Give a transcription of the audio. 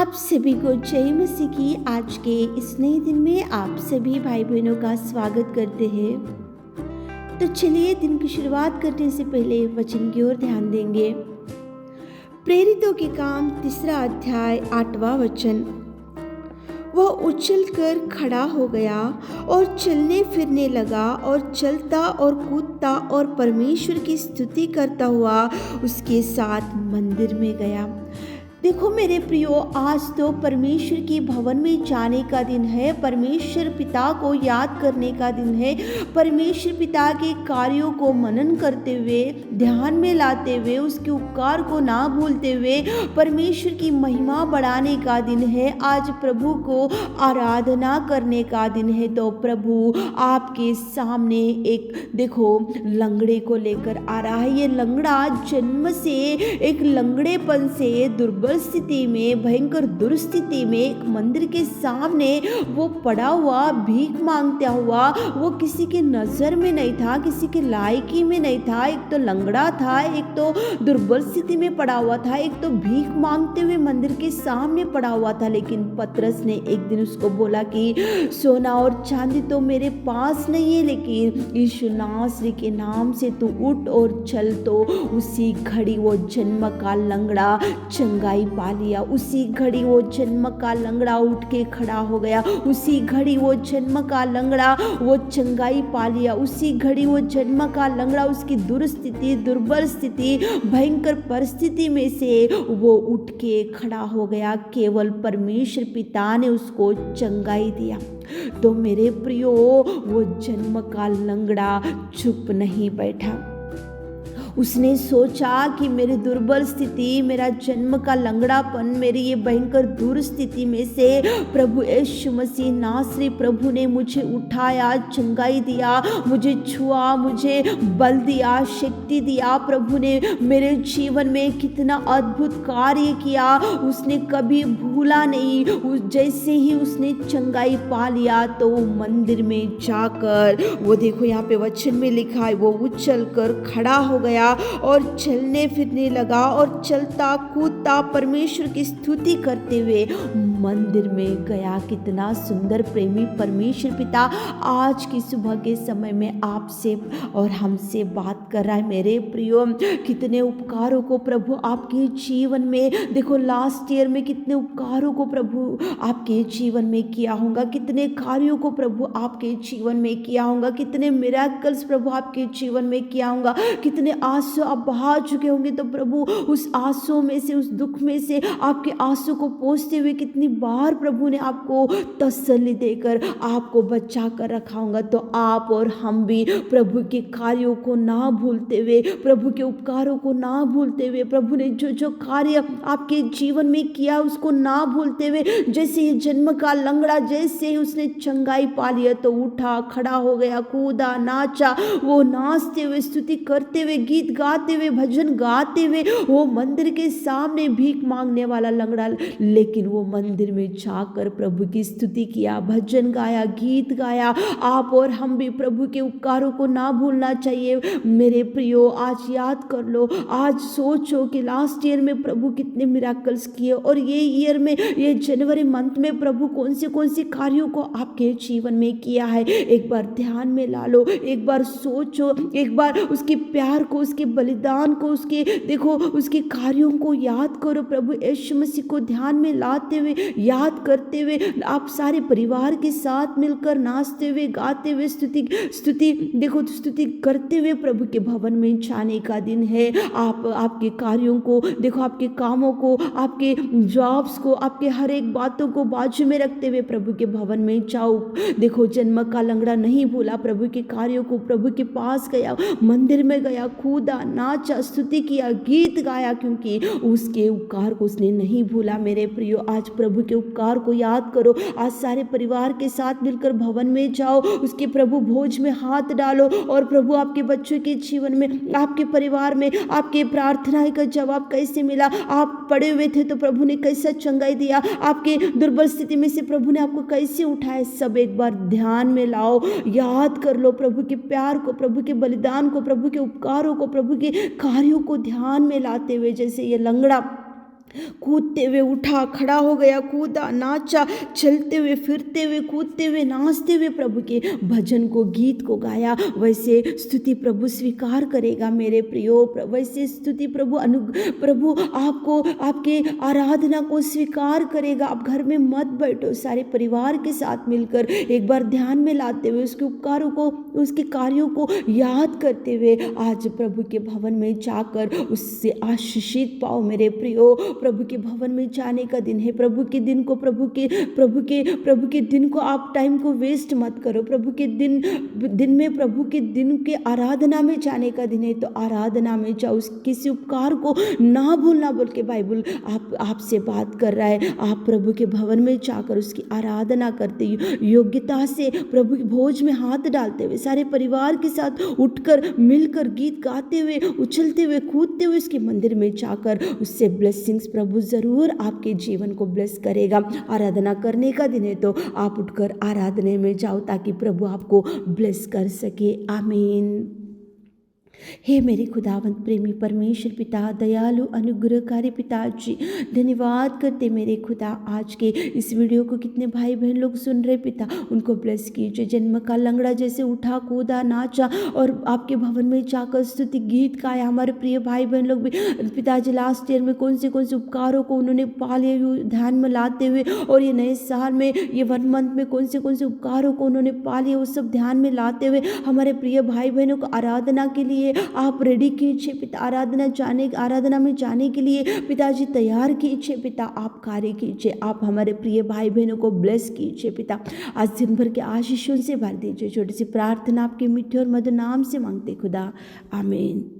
आप सभी को जय मसीह की आज के इस नए दिन में आप सभी भाई बहनों का स्वागत करते हैं। तो चलिए दिन की शुरुआत करने से पहले वचन की ओर ध्यान देंगे। प्रेरितों के काम 3 अध्याय 8वां वचन। वह उछलकर खड़ा हो गया और चलने फिरने लगा और चलता और कूदता और परमेश्वर की स्तुति करता हुआ उसके साथ मंदिर में गया। देखो मेरे प्रियो, आज तो परमेश्वर के भवन में जाने का दिन है, परमेश्वर पिता को याद करने का दिन है, परमेश्वर पिता के कार्यों को मनन करते हुए, ध्यान में लाते हुए, उसके उपकार को ना भूलते हुए परमेश्वर की महिमा बढ़ाने का दिन है। आज प्रभु को आराधना करने का दिन है। तो प्रभु आपके सामने एक देखो लंगड़े को लेकर आ रहा है। ये लंगड़ा जन्म से एक लंगड़ेपन से दुर्बल स्थिति में, भयंकर दुर्स्थिति में एक मंदिर के सामने वो पड़ा हुआ, भीख मांगता हुआ, वो किसी के नजर में नहीं था, किसी के लायकी में नहीं था। एक तो लंगड़ा था, एक तो दुर्बल स्थिति में पड़ा हुआ था, एक तो भीख मांगते हुए मंदिर के सामने पड़ा हुआ था। लेकिन पतरस ने एक दिन उसको बोला कि सोना और चांदी तो मेरे पास नहीं है, लेकिन यीशु नासरी के नाम से तू उठ और चल। तो उसी घड़ी वो जन्म का लंगड़ा चंगाई पा लिया। उसी घड़ी वो जन्म का लंगड़ा उठ के खड़ा हो गया। उसी घड़ी वो जन्म का लंगड़ा वो चंगाई पा लिया। उसी घड़ी वो जन्म का लंगड़ा उसकी दुर्स्थिति, दुर्बल स्थिति, भयंकर परिस्थिति में से वो उठ के खड़ा हो गया। केवल परमेश्वर पिता ने उसको चंगाई दिया। तो मेरे प्रियो, वो जन्म का लंगड़ा चुप नहीं बैठा। उसने सोचा कि मेरी दुर्बल स्थिति, मेरा जन्म का लंगड़ापन, मेरी ये भयंकर दूर स्थिति में से प्रभु यीशु मसीह नासरी प्रभु ने मुझे उठाया, चंगाई दिया, मुझे छुआ, मुझे बल दिया, शक्ति दिया। प्रभु ने मेरे जीवन में कितना अद्भुत कार्य किया, उसने कभी भूला नहीं। जैसे ही उसने चंगाई पा लिया तो मंदिर में जाकर वो देखो यहाँ पे वचन में लिखा है, वो उछल कर खड़ा हो गया और चलने फिरने लगा और चलता कूदता परमेश्वर की स्तुति करते हुए मंदिर में गया। कितना सुंदर प्रेमी परमेश्वर पिता आज की सुबह के समय में आपसे और हमसे बात कर रहा है। मेरे प्रियो, कितने उपकारों को प्रभु आपके जीवन में, देखो लास्ट ईयर में कितने उपकारों को प्रभु आपके जीवन में किया होगा, कितने कार्यों को प्रभु आपके जीवन में किया होगा, कितने मिरेकल्स प्रभु आपके जीवन में किया होगा, कितने आंसू आप बहा चुके होंगे। तो प्रभु उस आंसू में से, उस दुख में से आपके आंसू को पोंछते हुए कितनी बार प्रभु ने आपको तसल्ली देकर आपको बचा कर रखा होगा। तो आप और हम भी प्रभु के कार्यों को ना भूलते हुए, प्रभु के उपकारों को ना भूलते हुए, प्रभु ने जो जो कार्य आपके जीवन में किया उसको ना भूलते हुए, जैसे ही जन्म का लंगड़ा, जैसे ही उसने चंगाई पा लिया तो उठा, खड़ा हो गया, कूदा, नाचा, वो नाचते हुए, स्तुति करते हुए, गीत गाते हुए, भजन गाते हुए वो मंदिर के सामने भीख मांगने वाला लंगड़ा, लेकिन वो मंदिर में जाकर प्रभु की स्तुति किया, भजन गाया, गीत गाया। आप और हम भी प्रभु के उपकारों को ना भूलना चाहिए। मेरे प्रियो, आज याद कर लो, आज सोचो कि लास्ट ईयर में प्रभु कितने मिरेकल्स किए और ये ईयर में, ये जनवरी मंथ में प्रभु कौन से कार्यों को आपके जीवन में किया है। एक बार ध्यान में ला लो, एक बार सोचो, एक बार उसके प्यार को, उसके बलिदान को, उसके देखो उसके कार्यों को याद करो। प्रभु यीशु मसीह को ध्यान में लाते हुए, याद करते हुए, आप सारे परिवार के साथ मिलकर नाचते हुए, गाते हुए, स्तुति देखो स्तुति करते हुए प्रभु के भवन में जाने का दिन है। आप आपके कार्यों को देखो, आपके कामों को, आपके जॉब्स को, आपके हर एक बातों को बाजू में रखते हुए प्रभु के भवन में जाओ। देखो जन्म का लंगड़ा नहीं भूला, प्रभु के कार्यों को, प्रभु के पास गया, मंदिर में गया, कूदा, नाचा, स्तुति किया, गीत गाया, क्योंकि उसके उपकार को उसने नहीं भूला। मेरे प्रियो, आज प्रभु के उपकार को याद करो। आज सारे परिवार के साथ मिलकर भवन में जाओ, उसके प्रभु भोज में हाथ डालो और प्रभु आपके बच्चों के जीवन में, आपके परिवार में आपके प्रार्थना का जवाब कैसे मिला, आप पड़े हुए थे तो प्रभु ने कैसा चंगाई दिया, आपके दुर्बल स्थिति में से प्रभु ने आपको कैसे उठाया, सब एक बार ध्यान में लाओ, याद कर लो प्रभु के प्यार को, प्रभु के बलिदान को, प्रभु के उपकारों को, प्रभु के कार्यों को ध्यान में लाते हुए। जैसे ये लंगड़ा कूदते हुए उठा, खड़ा हो गया, कूदा, नाचा, चलते हुए, फिरते हुए, कूदते हुए, नाचते हुए प्रभु के भजन को, गीत को गाया। वैसे स्तुति प्रभु स्वीकार करेगा मेरे प्रियो। वैसे स्तुति प्रभु आपको, आपके आराधना को स्वीकार करेगा। आप घर में मत बैठो, सारे परिवार के साथ मिलकर एक बार ध्यान में लाते हुए, उसके उपकारों को, उसके कार्यों को याद करते हुए आज प्रभु के भवन में जाकर उससे आशीषित पाओ मेरे प्रियो। प्रभु के भवन में जाने का दिन है। प्रभु के दिन को, प्रभु के दिन को आप टाइम को वेस्ट मत करो। प्रभु के दिन में, प्रभु के दिन के आराधना में जाने का दिन है, तो आराधना में जाओ। किसी उपकार को ना भूलना बोल के बाइबल आपसे बात कर रहा है। आप प्रभु के भवन में जाकर उसकी आराधना करते योग्यता से प्रभु के भोज में हाथ डालते हुए, सारे परिवार के साथ उठकर मिलकर गीत गाते हुए, उछलते हुए, कूदते हुए उसके मंदिर में जाकर उससे ब्लेसिंग्स प्रभु जरूर आपके जीवन को ब्लेस करेगा। आराधना करने का दिन है तो आप उठकर आराधना में जाओ ताकि प्रभु आपको ब्लेस कर सके। आमीन। हे मेरे खुदावंत प्रेमी परमेश्वर पिता, दयालु अनुग्रहकारी पिताजी, धन्यवाद करते मेरे खुदा। आज के इस वीडियो को कितने भाई बहन लोग सुन रहे पिता, उनको ब्लेस कीजिए। जन्म का लंगड़ा जैसे उठा, कूदा, नाचा और आपके भवन में जाकर स्तुति गीत गाया। हमारे प्रिय भाई बहन लोग भी पिताजी लास्ट ईयर में कौन से उपकारों को उन्होंने पाले ध्यान में लाते हुए, और ये नए साल में, ये 1 मंथ में कौन से उपकारों को उन्होंने पाले, वो सब ध्यान में लाते हुए हमारे प्रिय भाई बहनों को आराधना के लिए आप रेडी कीजिए पिता। आराधना में जाने के लिए पिताजी तैयार कीजिए पिता। आप कार्य कीजिए, आप हमारे प्रिय भाई बहनों को ब्लेस कीजिए पिता। आज दिन भर के आशीषों से भर दीजिए। छोटी सी प्रार्थना आपके मीठे और मधुर नाम से मांगते खुदा, आमीन।